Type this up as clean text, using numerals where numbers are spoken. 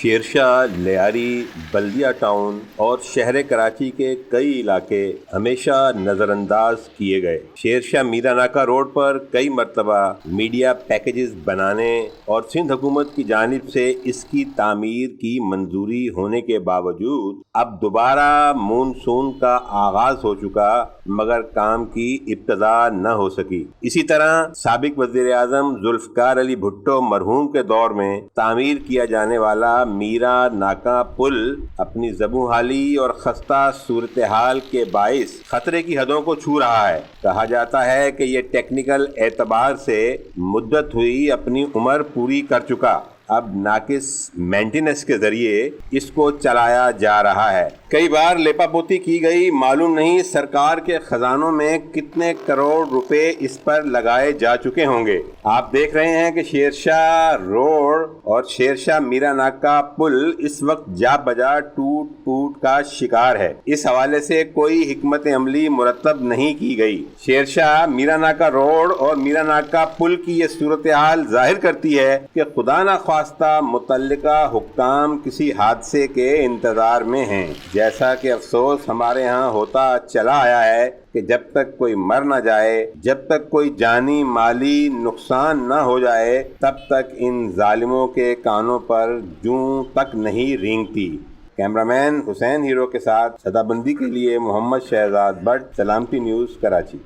شیرشاہ، لیاری، بلدیہ ٹاؤن اور شہر کراچی کے کئی علاقے ہمیشہ نظر انداز کیے گئے۔ شیرشاہ میرا ناکہ روڈ پر کئی مرتبہ میڈیا پیکیجز بنانے اور سندھ حکومت کی جانب سے اس کی تعمیر کی منظوری ہونے کے باوجود اب دوبارہ مونسون کا آغاز ہو چکا مگر کام کی ابتدا نہ ہو سکی۔ اسی طرح سابق وزیر اعظم ذوالفقار علی بھٹو مرحوم کے دور میں تعمیر کیا جانے والا میرا ناکہ پل اپنی زبوں حالی اور خستہ صورتحال کے باعث خطرے کی حدوں کو چھو رہا ہے۔ کہا جاتا ہے کہ یہ ٹیکنیکل اعتبار سے مدت ہوئی اپنی عمر پوری کر چکا، اب ناقص مینٹیننس کے ذریعے اس کو چلایا جا رہا ہے۔ کئی بار لیپا پوتی کی گئی، معلوم نہیں سرکار کے خزانوں میں کتنے کروڑ روپے اس پر لگائے جا چکے ہوں گے۔ آپ دیکھ رہے ہیں کہ شیرشاہ روڈ اور شیرشاہ میرا ناکہ پل اس وقت جا بجا ٹوٹ پوٹ کا شکار ہے۔ اس حوالے سے کوئی حکمت عملی مرتب نہیں کی گئی۔ شیرشاہ میرا ناکہ روڈ اور میرا ناکہ پل کی یہ صورتحال ظاہر کرتی ہے کہ خدا نخواستہ متعلقہ حکام کسی حادثے کے انتظار میں ہیں، جیسا کہ افسوس ہمارے ہاں ہوتا چلا آیا ہے کہ جب تک کوئی مر نہ جائے، جب تک کوئی جانی مالی نقصان نہ ہو جائے، تب تک ان ظالموں کے کانوں پر جوں تک نہیں رینگتی۔ کیمرامین حسین ہیرو کے ساتھ صدا بندی کے لیے محمد شہزاد بٹ، سلامتی نیوز، کراچی۔